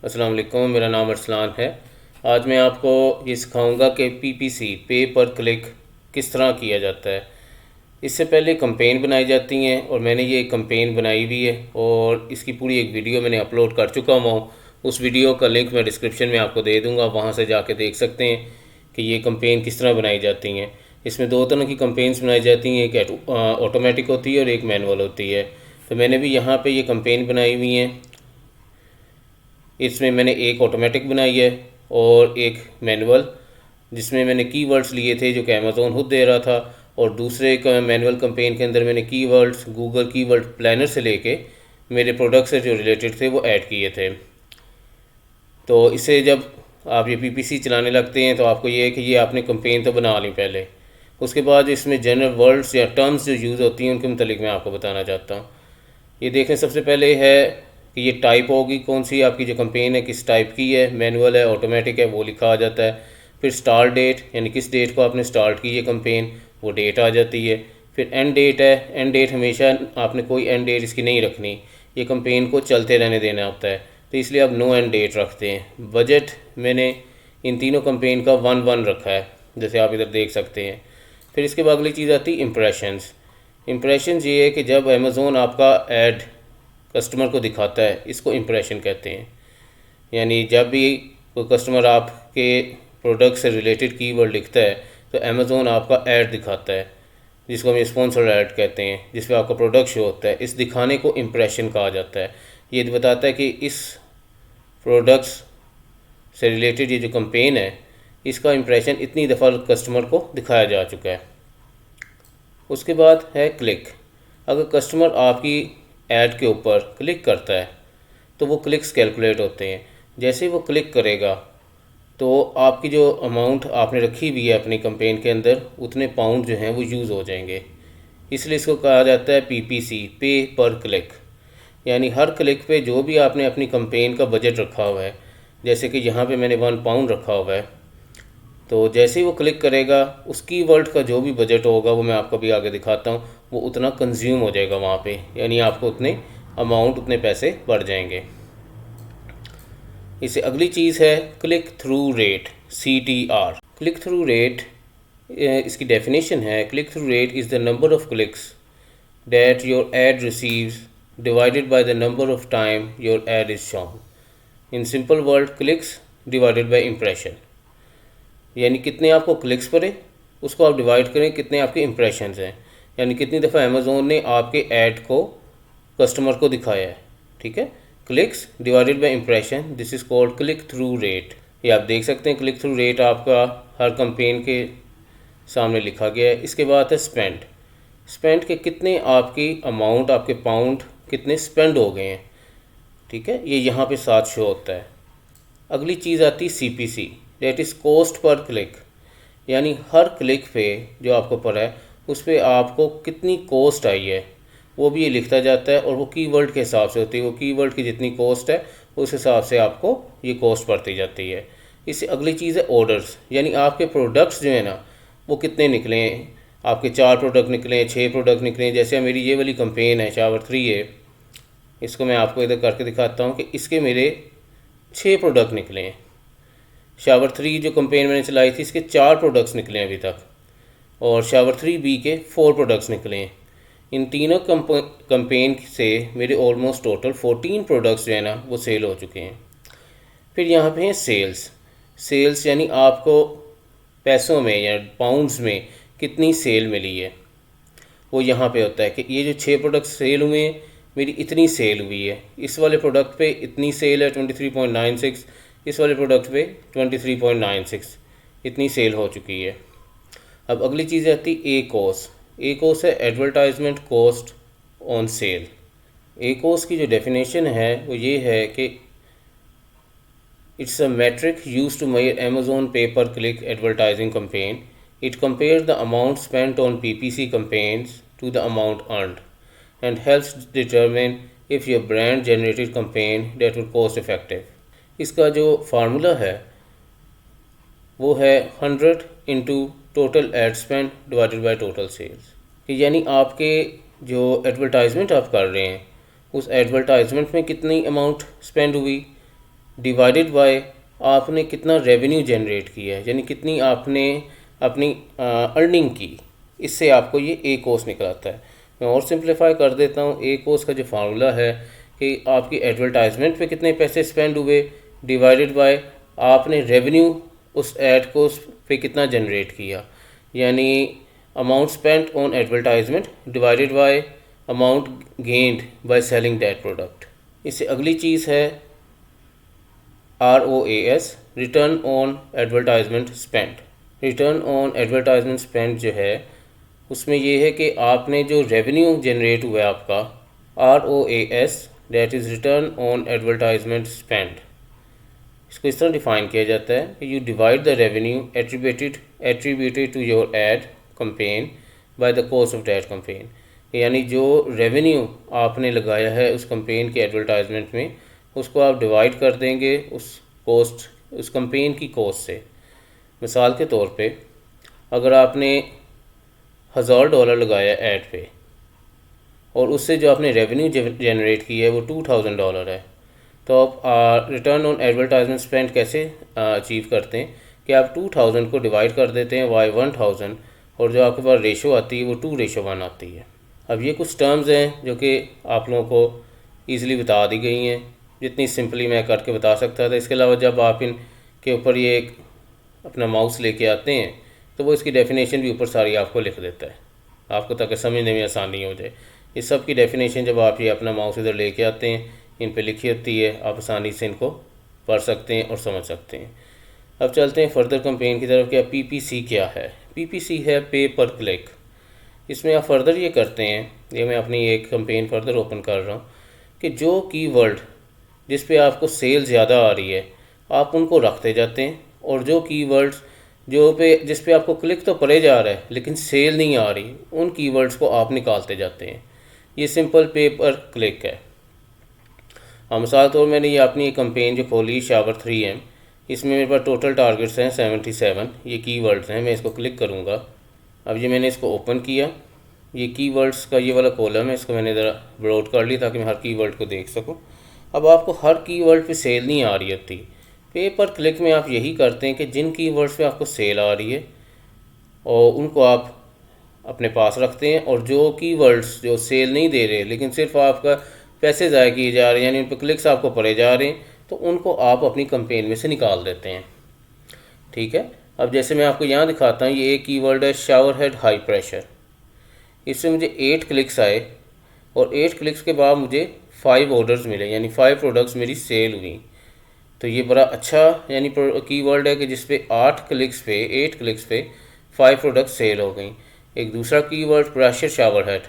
अस्सलाम वालेकुम, मेरा नाम अरसलान है। आज मैं आपको ये सिखाऊंगा कि पीपीसी पे पर क्लिक किस तरह किया जाता है। इससे पहले कैंपेन बनाई जाती हैं और मैंने ये कैंपेन बनाई भी है और इसकी पूरी एक वीडियो मैंने अपलोड कर चुका हूँ। उस वीडियो का लिंक मैं डिस्क्रिप्शन में आपको दे दूँगा, वहाँ से जाके देख सकते हैं कि ये कैंपेन किस तरह बनाई जाती हैं। इसमें दो तरह की कैंपेन्स बनाई जाती हैं, एक ऑटोमेटिक होती है और एक मैनुअल होती है। तो मैंने भी यहाँ पे ये कैंपेन बनाई हुई हैं। इसमें मैंने एक ऑटोमेटिक बनाई है और एक मैनुअल, जिसमें मैंने कीवर्ड्स लिए थे जो कि अमेज़ॉन खुद दे रहा था, और दूसरे मैनुअल कैंपेन के अंदर मैंने कीवर्ड्स गूगल कीवर्ड प्लानर से लेके मेरे प्रोडक्ट से जो रिलेटेड थे वो ऐड किए थे। तो इससे जब आप ये पीपीसी चलाने लगते हैं तो आपको ये है कि ये आपने कैंपेन तो बना ली पहले, उसके बाद इसमें जनरल वर्ड्स या टर्म्स जो यूज़ होती हैं उनके मतलब मैं आपको बताना चाहता हूँ। ये देखें, सबसे पहले है कि ये टाइप होगी कौन सी आपकी जो कैंपेन है किस टाइप की है, मैनुअल है ऑटोमेटिक है वो लिखा आ जाता है। फिर स्टार्ट डेट यानी किस डेट को आपने स्टार्ट की है कैंपेन, वो डेट आ जाती है। फिर एंड डेट है, एंड डेट हमेशा आपने कोई एंड डेट इसकी नहीं रखनी, ये कैंपेन को चलते रहने देना होता है, तो इसलिए आप नो एंड डेट रखते हैं। बजट मैंने इन तीनों कैंपेन का 1-1 रखा है, जैसे आप इधर देख सकते हैं। फिर इसके बाद अगली चीज़ आती है इम्प्रेशंस। इम्प्रेशंस ये है कि जब अमेज़ोन आपका ऐड कस्टमर को दिखाता है, इसको इम्प्रेशन कहते हैं। यानी जब भी कोई कस्टमर आपके प्रोडक्ट से रिलेटेड कीवर्ड लिखता है तो अमेज़ोन आपका ऐड दिखाता है, जिसको हम स्पॉन्सर्ड ऐड कहते हैं, जिस पे आपका प्रोडक्ट शो होता है। इस दिखाने को इम्प्रेशन कहा जाता है। ये बताता है कि इस प्रोडक्ट्स से रिलेटेड ये जो कैंपेन है इसका इम्प्रेशन इतनी दफ़ा कस्टमर को दिखाया जा चुका है। उसके बाद है क्लिक। अगर कस्टमर आपकी ऐड के ऊपर क्लिक करता है तो वो क्लिक्स कैलकुलेट होते हैं। जैसे ही वो क्लिक करेगा तो आपकी जो अमाउंट आपने रखी हुई है अपनी कैंपेन के अंदर, उतने पाउंड जो हैं वो यूज़ हो जाएंगे। इसलिए इसको कहा जाता है पीपीसी, पे पर क्लिक। यानी हर क्लिक पे जो भी आपने अपनी कैंपेन का बजट रखा हुआ है, जैसे कि यहाँ पे मैंने 1 पाउंड रखा हुआ है, तो जैसे ही वो क्लिक करेगा उस कीवर्ड का जो भी बजट होगा वो मैं आपको भी आगे दिखाता हूँ, वो उतना कंज्यूम हो जाएगा वहाँ पे, यानी आपको उतने अमाउंट उतने पैसे बढ़ जाएंगे। इससे अगली चीज़ है click through rate, CTR। Click through rate, इसकी डेफिनेशन है click through rate is the number of clicks that your add receives divided by the number of time your add is shown. In simple word, clicks divided by impression, यानी कितने आपको clicks पड़े उसको आप divide करें कितने आपके impressions हैं, यानी कितनी दफ़ा अमेज़ोन ने आपके ऐड को कस्टमर को दिखाया है। ठीक है, clicks divided by impression, this is called click through rate. ये आप देख सकते हैं क्लिक थ्रू रेट आपका हर कैंपेन के सामने लिखा गया है। इसके बाद है स्पेंड। स्पेंड के कितने आपकी अमाउंट, आपके पाउंड कितने स्पेंड हो गए हैं। ठीक है, ये यहाँ पे साथ शो होता है। अगली चीज़ आती है CPC, that is cost per click, यानी हर क्लिक पे जो आपको पड़ा है उस पर आपको कितनी कॉस्ट आई है वो भी ये लिखता जाता है, और वो कीवर्ड के हिसाब से होती है। वो कीवर्ड की जितनी कॉस्ट है उस हिसाब से आपको ये कॉस्ट पड़ती जाती है। इससे अगली चीज़ है ऑर्डर्स, यानी आपके प्रोडक्ट्स जो है ना वो कितने निकले हैं। आपके 4 प्रोडक्ट निकले हैं, 6 प्रोडक्ट निकले हैं। जैसे मेरी ये वाली कैंपेन है शावर 3 है, इसको मैं आपको इधर करके दिखाता हूँ कि इसके मेरे 6 प्रोडक्ट निकले हैं। शावर 3 जो कैंपेन मैंने चलाई थी इसके 4 प्रोडक्ट्स निकले हैं अभी तक, और शावर 3B के 4 प्रोडक्ट्स निकले हैं। इन तीनों कैंपेन से मेरे ऑलमोस्ट टोटल 14 प्रोडक्ट्स जो है ना वो सेल हो चुके हैं। फिर यहाँ पे है सेल्स। सेल्स यानी आपको पैसों में या पाउंड्स में कितनी सेल मिली है, वो यहाँ पे होता है कि ये जो 6 प्रोडक्ट सेल हुए हैं मेरी इतनी सेल हुई है, इस वाले प्रोडक्ट पे इतनी सेल है 23.96, इस वाले प्रोडक्ट पे 23.96, इतनी सेल हो चुकी है। अब अगली चीज़ आती है ए कॉस्ट। ए कॉस्ट है advertisement cost on sale. A cost की जो डेफिनेशन है वो ये है कि it's a metric used to measure Amazon pay-per-click advertising campaign. It compares the amount spent on PPC campaigns to the amount earned and helps determine if your brand generated campaign that were cost effective. इसका जो formula है वो है 100 into total ad spend divided by total sales. यानी आपके जो advertisement आप कर रहे हैं उस एडवर्टाइजमेंट में कितनी अमाउंट स्पेंड हुई डिवाइडेड बाय आपने कितना रेवेन्यू जनरेट किया है, यानी कितनी आपने अपनी अर्निंग की, इससे आपको ये ए कोस निकल आता है। मैं और सिंप्लीफाई कर देता हूँ। ए कोस का जो फार्मूला है कि आपकी एडवर्टाइजमेंट पे कितने पैसे स्पेंड हुए डिवाइडेड बाय आपने रेवेन्यू उस एड कोस पे कितना जनरेट किया, यानी amount spent on advertisement divided by amount gained by selling that product. इससे अगली चीज़ है ROAS, return on advertisement spend. Return on advertisement spend जो है उसमें ये है कि आपने जो रेवेन्यू जनरेट हुआ है आपका, ROAS that is return on advertisement spend, इसको इस तरह डिफाइन किया जाता है कि you divide the revenue attributed to your ad campaign by the cost of that campaign, यानी जो रेवेन्यू आपने लगाया है उस कंपेन के एडवर्टाइजमेंट में उसको आप डिवाइड कर देंगे उस कंपेन की कॉस्ट से। मिसाल के तौर पे अगर आपने $1000 लगाया ऐड पे और उससे जो आपने रेवेन्यू जनरेट की है वो $2000 है, तो आप रिटर्न ऑन एडवर्टाइजमेंट स्पेंड कैसे अचीव करते हैं कि आप 2000 को डिवाइड कर देते हैं बाय 1000 और जो आपके पास रेशो आती है वो 2:1 आती है। अब ये कुछ टर्म्स हैं जो कि आप लोगों को ईज़िली बता दी गई हैं, जितनी सिंपली मैं करके बता सकता था। इसके अलावा जब आप इनके ऊपर ये अपना माउस लेके आते हैं तो वो इसकी डेफिनेशन भी ऊपर सारी आपको लिख देता है, आपको ताकि समझने में आसानी हो जाए। इस सब की डेफिनेशन जब आप ये अपना माउस इधर लेके आते हैं इन पे लिखी होती है, आप आसानी से इनको पढ़ सकते हैं और समझ सकते हैं। अब चलते हैं फर्दर कंपेन की तरफ। क्या PPC क्या है? PPC है पे पर क्लिक। इसमें आप फर्दर ये करते हैं, ये मैं अपनी एक कंपेन फर्दर ओपन कर रहा हूँ कि जो कीवर्ड जिस पे आपको सेल ज़्यादा आ रही है आप उनको रखते जाते हैं, और जो कीवर्ड्स जिस पे आपको क्लिक तो पड़े जा रहा है लेकिन सेल नहीं आ रही उन कीवर्ड्स को आप निकालते जाते हैं। ये सिंपल पे पर क्लिक है। मिसाल तौर मैंने ये अपनी एक कंपेन जो खोली शावर 3M, इसमें मेरे पास टोटल टारगेट्स हैं 77, ये कीवर्ड्स हैं। मैं इसको क्लिक करूँगा। अब ये मैंने इसको ओपन किया, ये कीवर्ड्स का ये वाला कॉलम है, इसको मैंने ज़रा ब्रॉड कर लिया ताकि मैं हर कीवर्ड को देख सकूँ। अब आपको हर कीवर्ड पे सेल नहीं आ रही होती, पे पर क्लिक में आप यही करते हैं कि जिन कीवर्ड्स पे आपको सेल आ रही है और उनको आप अपने पास रखते हैं, और जो कीवर्ड्स जो सेल नहीं दे रहे लेकिन सिर्फ आपका पैसे ज़ाया किए जा रहे हैं यानी उन पर क्लिक्स आपको पड़े जा रहे हैं, तो उनको आप अपनी कंपेन में से निकाल देते हैं। ठीक है। अब जैसे मैं आपको यहाँ दिखाता हूँ, ये एक कीवर्ड है शावर हेड हाई प्रेशर। इससे मुझे 8 क्लिक्स आए और 8 क्लिक्स के बाद मुझे 5 ऑर्डर्स मिले, यानी 5 प्रोडक्ट्स मेरी सेल हुई। तो ये बड़ा अच्छा यानी कीवर्ड है कि जिस पे 8 क्लिक्स पे 5 प्रोडक्ट सेल हो गई। एक दूसरा keyword pressure shower head,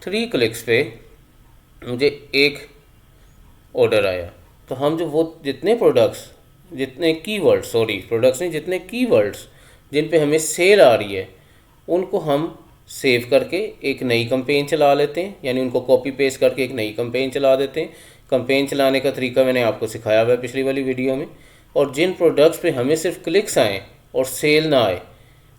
3 clicks पे मुझे 1 ऑर्डर आया। तो हम जो वो जितने कीवर्ड्स जितने कीवर्ड्स जिन पे हमें सेल आ रही है उनको हम सेव करके एक नई कंपेन चला लेते हैं, यानी उनको कॉपी पेस्ट करके एक नई कंपेन चला देते हैं। कंपेन चलाने का तरीका मैंने आपको सिखाया हुआ है पिछली वाली वीडियो में। और जिन प्रोडक्ट्स पे हमें सिर्फ क्लिक्स आएँ और सेल ना आए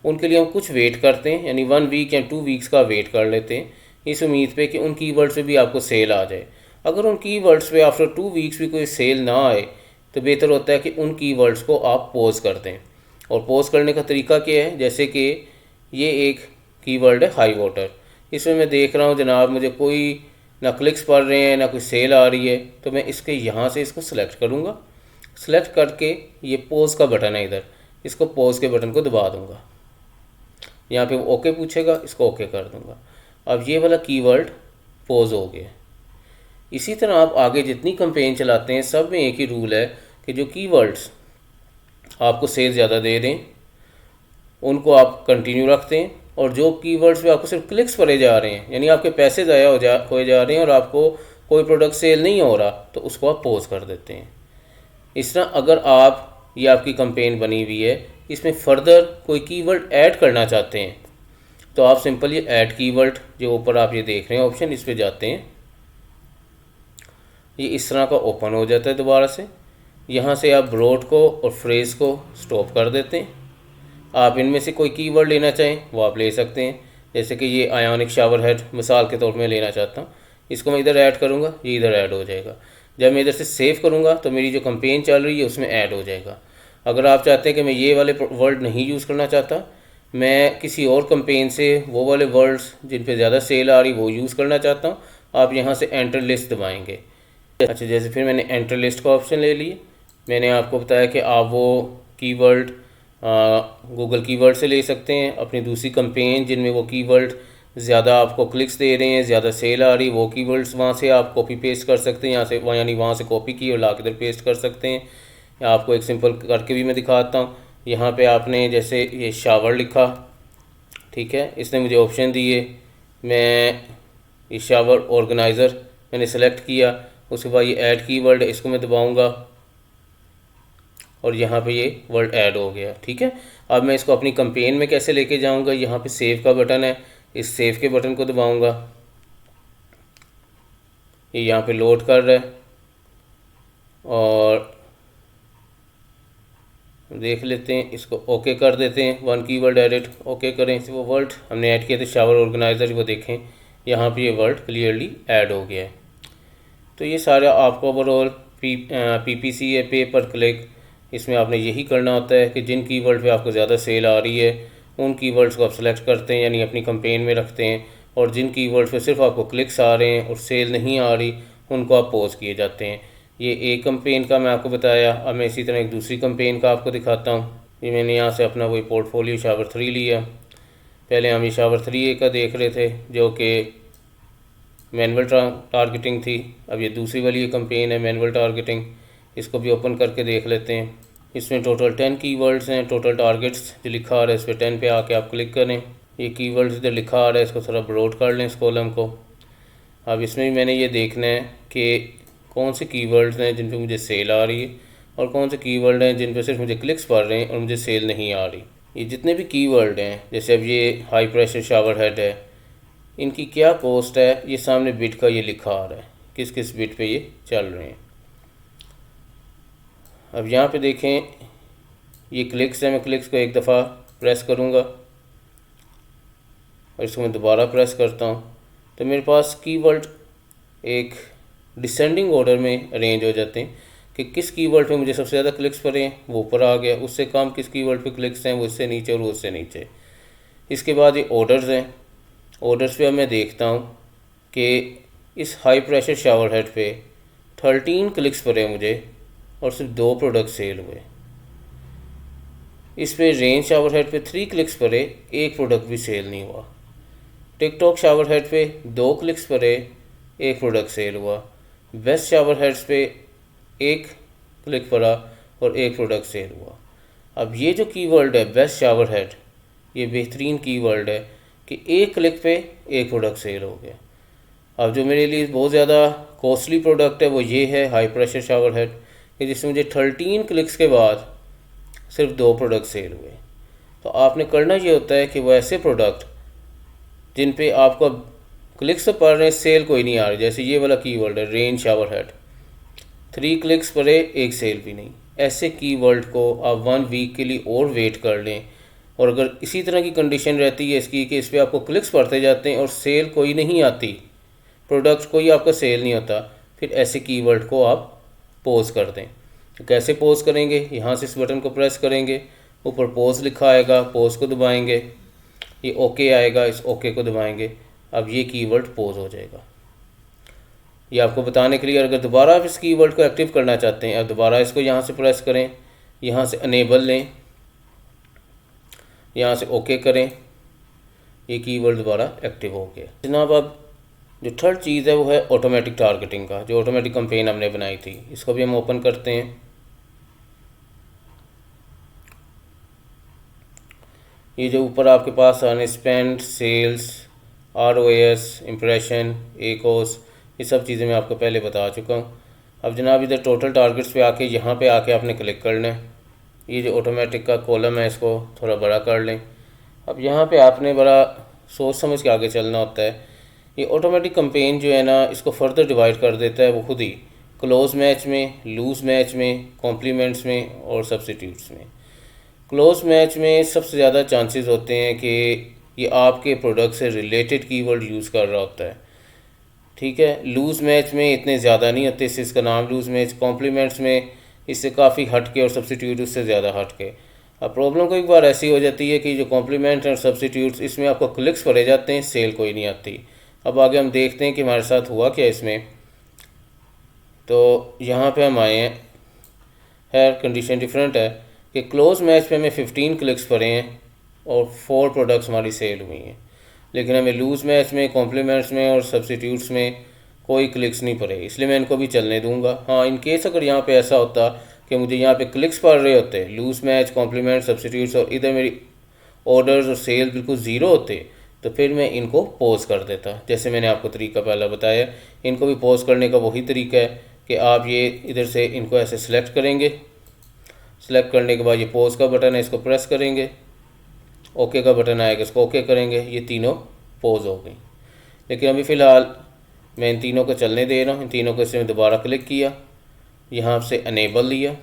उनके लिए हम कुछ वेट करते हैं, यानी 1 वीक या 2 वीक्स का वेट कर लेते हैं इस उम्मीद पे कि उन कीवर्ड्स पे भी आपको सेल आ जाए। अगर उन कीवर्ड्स पे आफ्टर 2 वीक्स भी कोई सेल ना आए तो बेहतर होता है कि उन कीवर्ड्स को आप पॉज कर दें। और पॉज करने का तरीका क्या है, जैसे कि ये एक कीवर्ड है हाई वाटर, इसमें मैं देख रहा हूँ जनाब मुझे कोई ना क्लिक्स पड़ रहे हैं ना कोई सेल आ रही है, तो मैं इसके यहाँ से इसको सेलेक्ट करूँगा। सेलेक्ट करके ये पॉज का बटन है इधर, इसको पॉज के बटन को दबा दूँगा। यहाँ पे वो ओके पूछेगा, इसको ओके कर दूँगा। अब ये वाला कीवर्ड पॉज हो गया। इसी तरह आप आगे जितनी कंपेन चलाते हैं सब में एक ही रूल है कि जो कीवर्ड्स आपको सेल ज़्यादा दे दें उनको आप कंटिन्यू रखते हैं, और जो कीवर्ड्स पे आपको सिर्फ क्लिक्स पड़े जा रहे हैं यानी आपके पैसे ज़ाया हो जा रहे हैं और आपको कोई प्रोडक्ट सेल नहीं हो रहा तो उसको आप पॉज कर देते हैं। इस तरह अगर ये आपकी कंपेन बनी हुई है, इसमें फर्दर कोई कीवर्ड ऐड करना चाहते हैं तो आप सिंपल ये ऐड कीवर्ड जो ऊपर आप ये देख रहे हैं ऑप्शन, इस पर जाते हैं। ये इस तरह का ओपन हो जाता है दोबारा से। यहाँ से आप ब्रॉड को और फ्रेज़ को स्टॉप कर देते हैं। आप इनमें से कोई कीवर्ड लेना चाहें वो आप ले सकते हैं, जैसे कि ये आयोनिक शावर हेड मिसाल के तौर में लेना चाहता हूँ, इसको मैं इधर ऐड करूँगा, ये इधर ऐड हो जाएगा। जब मैं इधर से सेव करूँगा तो मेरी जो कंपेन चल रही है उसमें ऐड हो जाएगा। अगर आप चाहते हैं कि मैं ये वाले वर्ड नहीं यूज़ करना चाहता, मैं किसी और कंपेन से वो वाले वर्ड्स जिन पे ज़्यादा सेल आ रही वो यूज़ करना चाहता हूँ, आप यहाँ से एंटर लिस्ट दबाएंगे। अच्छा, जैसे फिर मैंने एंटर लिस्ट का ऑप्शन ले लिए। मैंने आपको बताया कि आप वो कीवर्ड गूगल कीवर्ड से ले सकते हैं। अपनी दूसरी कंपेन जिनमें वो कीवर्ड ज़्यादा आपको क्लिक्स दे रहे हैं, ज़्यादा सेल आ रही, वो कीवर्ड्स वहाँ से आप कॉपी पेस्ट कर सकते हैं। यहाँ से वहाँ यानी वहाँ से कॉपी की और ला के इधर पेस्ट कर सकते हैं। या आपको एक सिंपल करके भी मैं दिखाता हूँ। यहाँ पे आपने जैसे ये शावर लिखा, ठीक है, इसने मुझे ऑप्शन दिए। मैं ये शावर ऑर्गेनाइज़र मैंने सेलेक्ट किया, उसके बाद ये ऐड कीवर्ड है, इसको मैं दबाऊँगा और यहाँ पे ये वर्ड ऐड हो गया। ठीक है, अब मैं इसको अपनी कंपेन में कैसे लेके जाऊँगा, यहाँ पे सेव का बटन है, इस सेव के बटन को दबाऊँगा। ये यहाँ पे लोड कर रहा है और देख लेते हैं, इसको ओके कर देते हैं। वन कीवर्ड एडिट, ओके करें। वो वर्ड हमने ऐड किए थे शावर ऑर्गेनाइज़र, वो देखें यहाँ पे ये वर्ड क्लियरली ऐड हो गया है। तो ये सारा आपको ओवरऑल PPC है, पे पर क्लिक, इसमें आपने यही करना होता है कि जिन कीवर्ड पे आपको ज़्यादा सेल आ रही है उन कीवर्ड्स को आप सेलेक्ट करते हैं, यानी अपनी कंपेन में रखते हैं, और जिन कीवर्ड पे सिर्फ आपको क्लिक्स आ रहे हैं और सेल नहीं आ रही उनको आप पॉज किए जाते हैं। ये एक कंपेन का मैं आपको बताया। अब मैं इसी तरह एक दूसरी कंपेन का आपको दिखाता हूँ। ये मैंने यहाँ से अपना वही पोर्टफोलियो शावर 3 लिया। पहले हम ये शावर 3A का देख रहे थे जो कि मैनुअल टारगेटिंग थी। अब ये दूसरी वाली ये कंपेन है मैनुअल टारगेटिंग, इसको भी ओपन करके देख लेते हैं। इसमें टोटल 10 कीवर्ड्स हैं, टोटल टारगेट्स जो लिखा आ रहा है इस पर 10 पे आके आप क्लिक करें। ये कीवर्ड्स इधर लिखा आ रहा है, इसको थोड़ा ब्रॉड कर लें इस कॉलम को। अब इसमें भी मैंने ये देखना है कि कौन से कीवर्ड्स हैं जिन पे मुझे सेल आ रही है और कौन से कीवर्ड हैं जिन पे सिर्फ मुझे क्लिक्स पड़ रहे हैं और मुझे सेल नहीं आ रही। ये जितने भी कीवर्ड हैं, जैसे अब ये हाई प्रेशर शावर हेड है, इनकी क्या कॉस्ट है, ये सामने बिट का ये लिखा आ रहा है किस किस बिट पे ये चल रहे हैं। अब यहाँ पे देखें ये क्लिक्स है, मैं क्लिक्स को एक दफ़ा प्रेस करूँगा और इसको मैं दोबारा प्रेस करता हूँ तो मेरे पास कीवर्ड एक डिसेंडिंग ऑर्डर में अरेंज हो जाते हैं कि किस कीवर्ड पे मुझे सबसे ज़्यादा क्लिक्स पड़े हैं वो ऊपर आ गया, उससे कम किस कीवर्ड पे क्लिक्स हैं वो इससे नीचे और वो उससे नीचे। इसके बाद ये ऑर्डर्स हैं। ऑर्डर्स पे अब मैं देखता हूँ कि इस हाई प्रेशर शावर हेड पे 13 क्लिक्स पड़े मुझे और सिर्फ 2 प्रोडक्ट सेल हुए। इस पे रेंज शावर हेड पे 3 क्लिक्स पड़े, 1 प्रोडक्ट भी सेल नहीं हुआ। टिकटॉक शावर हेड पे 2 क्लिक्स पड़े, 1 प्रोडक्ट सेल हुआ। बेस्ट शावर हेड्स पे 1 क्लिक पड़ा और 1 प्रोडक्ट सेल हुआ। अब ये जो कीवर्ड है बेस्ट शावर हेड, ये बेहतरीन कीवर्ड है कि 1 क्लिक पे 1 प्रोडक्ट सेल हो गया। अब जो मेरे लिए बहुत ज़्यादा कॉस्टली प्रोडक्ट है वो ये है हाई प्रेशर शावर हेड, कि जिसमें मुझे 13 क्लिक्स के बाद सिर्फ 2 प्रोडक्ट सेल हुए। तो आपने करना ये होता है कि वो ऐसे प्रोडक्ट जिन पे आपको क्लिक्स तो पड़ रहे हैं, सेल कोई नहीं आ रही, जैसे ये वाला कीवर्ड है रेन शावर हेड, 3 क्लिक्स पड़े, 1 सेल भी नहीं। ऐसे कीवर्ड को आप 1 वीक के लिए और वेट कर लें, और अगर इसी तरह की कंडीशन रहती है इसकी कि इस पर आपको क्लिक्स पड़ते जाते हैं और सेल कोई नहीं आती, प्रोडक्ट कोई आपका सेल नहीं होता, फिर ऐसे कीवर्ड को आप पॉज कर दें। तो कैसे पॉज करेंगे, यहाँ से इस बटन को प्रेस करेंगे, ऊपर पॉज लिखा आएगा, पॉज को दबाएंगे, ये ओके आएगा, इस ओके को दबाएंगे। अब ये कीवर्ड पॉज हो जाएगा। ये आपको बताने के लिए, अगर दोबारा आप इस कीवर्ड को एक्टिव करना चाहते हैं, अब दोबारा इसको यहाँ से प्रेस करें, यहाँ से अनेबल लें, यहाँ से ओके करें, ये कीवर्ड दोबारा एक्टिव हो गया। जनाब अब जो थर्ड चीज़ है वो है ऑटोमेटिक टारगेटिंग का, जो ऑटोमेटिक कंपेन हमने बनाई थी, इसको भी हम ओपन करते हैं। ये जो ऊपर आपके पास आने spend, sales, ROAS, impression, ACOS, ये सब चीज़ें मैं आपको पहले बता चुका हूँ। अब जनाब इधर टोटल टारगेट्स पे आके यहाँ पे आके आपने क्लिक करना है। ये जो ऑटोमेटिक का कॉलम है इसको थोड़ा बड़ा कर लें। अब यहाँ पे आपने बड़ा सोच समझ के आगे चलना होता है। ये ऑटोमेटिक कंपेन जो है ना, इसको फर्दर डिवाइड कर देता है वो खुद ही, क्लोज मैच में, लूज़ मैच में, कॉम्प्लीमेंट्स में और सब्सिट्यूट्स में। क्लोज मैच में सबसे ज़्यादा चांसेस होते हैं कि ये आपके प्रोडक्ट से रिलेटेड कीवर्ड यूज़ कर रहा होता है, ठीक है। लूज़ मैच में इतने ज़्यादा नहीं होते, इससे इसका नाम लूज़ मैच। कॉम्प्लीमेंट्स में इससे काफ़ी हट के और सब्सिट्यूट उससे ज़्यादा हट के। अब प्रॉब्लम कोई बार ऐसी हो जाती है कि जो कॉम्प्लीमेंट और सब्सिट्यूट्स इसमें आपको क्लिक्स पड़े जाते हैं, सेल कोई नहीं आती। अब आगे हम देखते हैं कि हमारे साथ हुआ क्या इसमें। तो यहाँ पे हम आए हैं, है कंडीशन डिफरेंट है कि क्लोज मैच पे हमें 15 क्लिक्स पड़े हैं और 4 प्रोडक्ट्स हमारी सेल हुई हैं, लेकिन हमें लूज़ मैच में, कॉम्प्लीमेंट्स में और सब्सिट्यूट्स में कोई क्लिक्स नहीं पड़े, इसलिए मैं इनको भी चलने दूंगा। हाँ, इन केस अगर यहाँ पे ऐसा होता कि मुझे यहाँ पे क्लिक्स पड़ रहे होते, लूज़ मैच, कॉम्प्लीमेंट, सब्सिट्यूट्स, और इधर मेरी ऑर्डर्स और सेल बिल्कुल ज़ीरो होते, तो फिर मैं इनको पॉज कर देता, जैसे मैंने आपको तरीका पहला बताया। इनको भी पॉज करने का वही तरीका है कि आप ये इधर से इनको ऐसे सिलेक्ट करेंगे, सिलेक्ट करने के बाद ये पॉज का बटन है, इसको प्रेस करेंगे, ओके का बटन आएगा, इसको ओके करेंगे, ये तीनों पॉज हो गई। लेकिन अभी फ़िलहाल मैं इन तीनों को चलने दे रहा हूँ। इन तीनों को इसमें दोबारा क्लिक किया, यहाँ से अनेबल लिया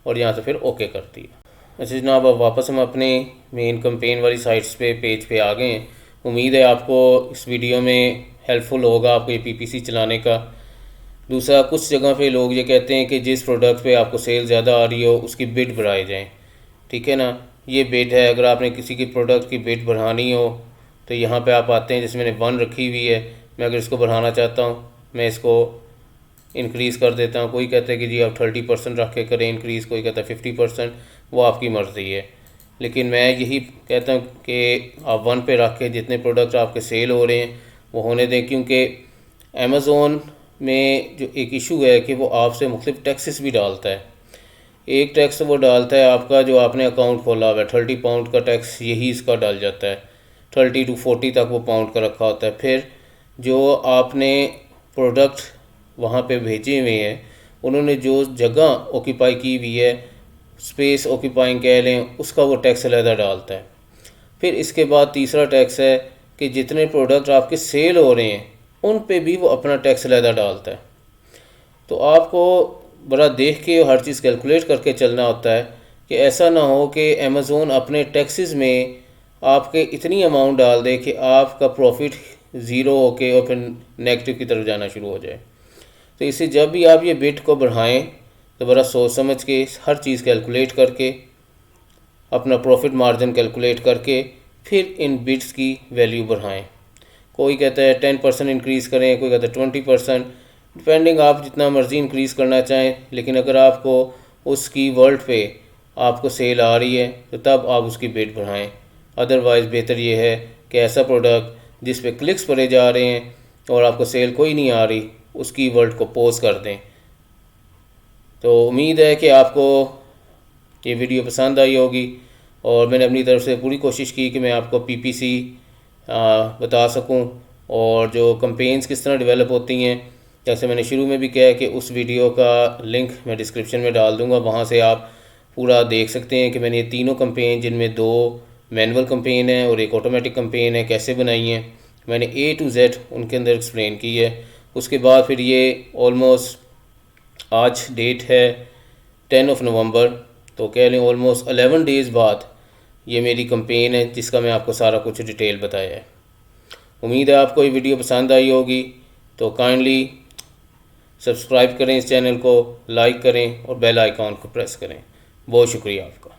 और यहाँ से फिर ओके कर दिया। अच्छा जनाब, अब वापस हम अपने मेन कैंपेन वाली साइट्स पे, पेज पे आ गए हैं। उम्मीद है आपको इस वीडियो में हेल्पफुल होगा आपको ये पीपीसी चलाने का। दूसरा, कुछ जगह पे लोग ये कहते हैं कि जिस प्रोडक्ट पे आपको सेल ज़्यादा आ रही हो उसकी बिड बढ़ाए जाएँ, ठीक है ना। ये बिड है, अगर आपने किसी की प्रोडक्ट की बिड बढ़ानी हो तो यहाँ पे आप आते हैं, जैसे मैंने 1 रखी हुई है, मैं अगर इसको बढ़ाना चाहता हूँ मैं इसको इंक्रीज़ कर देता हूँ। कोई कहता है कि जी आप 30% रख के करें इंक्रीज़, कोई कहता है 50%, वो आपकी मर्ज़ी है। लेकिन मैं यही कहता हूँ कि आप 1 पे रख के जितने प्रोडक्ट आपके सेल हो रहे हैं वो होने दें, क्योंकि अमेज़ोन में जो एक इशू है कि वो आपसे मुख्तलिफ टैक्सेस भी डालता है। एक टैक्स वो डालता है आपका जो आपने अकाउंट खोला हुआ है, 30 पाउंड का टैक्स यही इसका डल जाता है, 30 to 40 तक वो पाउंड का रखा होता है। फिर जो आपने प्रोडक्ट वहाँ पे भेजे हुए हैं, उन्होंने जो जगह ऑक्यूपाई की हुई है, स्पेस ऑक्यूपाइंग कह लें, उसका वो टैक्स अलहदा डालता है। फिर इसके बाद तीसरा टैक्स है कि जितने प्रोडक्ट आपके सेल हो रहे हैं उन पे भी वो अपना टैक्स अलहदा डालता है। तो आपको बड़ा देख के हर चीज़ कैलकुलेट करके चलना होता है कि ऐसा ना हो कि अमेज़ोन अपने टैक्सेस में आपके इतनी अमाउंट डाल दे कि आपका प्रॉफिट ज़ीरो होके और फिर नेगेटिव की तरफ जाना शुरू हो जाए। तो इससे जब भी आप ये बिट को बढ़ाएं तो बड़ा सोच समझ के हर चीज़ कैलकुलेट करके, अपना प्रॉफिट मार्जिन कैलकुलेट करके फिर इन बिट्स की वैल्यू बढ़ाएं। कोई कहता है 10% इंक्रीज़ करें, कोई कहता है 20%, डिपेंडिंग आप जितना मर्ज़ी इंक्रीज़ करना चाहें। लेकिन अगर आपको उसकी वर्ल्ड पे आपको सेल आ रही है तो तब आप उसकी बिड बढ़ाएं। अदरवाइज़ बेहतर ये है कि ऐसा प्रोडक्ट जिस पे क्लिक्स पड़े जा रहे हैं और आपको सेल कोई नहीं आ रही, उसकी वर्ल्ड को पॉज कर दें। तो उम्मीद है कि आपको ये वीडियो पसंद आई होगी और मैंने अपनी तरफ से पूरी कोशिश की कि मैं आपको पीपीसी बता सकूं और जो कैंपेन्स किस तरह डेवलप होती हैं। जैसे मैंने शुरू में भी कहा कि उस वीडियो का लिंक मैं डिस्क्रिप्शन में डाल दूंगा, वहाँ से आप पूरा देख सकते हैं कि मैंने ये तीनों कैंपेन, जिनमें 2 मैनुअल कैंपेन है और एक ऑटोमेटिक कैंपेन है, कैसे बनाई हैं। मैंने A to Z उनके अंदर एक्सप्लेन की है। उसके बाद फिर ये ऑलमोस्ट आज डेट है 10 नवंबर, तो कह लें ऑलमोस्ट 11 डेज़ बाद ये मेरी कैंपेन है जिसका मैं आपको सारा कुछ डिटेल बताया है। उम्मीद है आपको ये वीडियो पसंद आई होगी, तो काइंडली सब्सक्राइब करें इस चैनल को, लाइक करें और बेल आइकॉन को प्रेस करें। बहुत शुक्रिया आपका।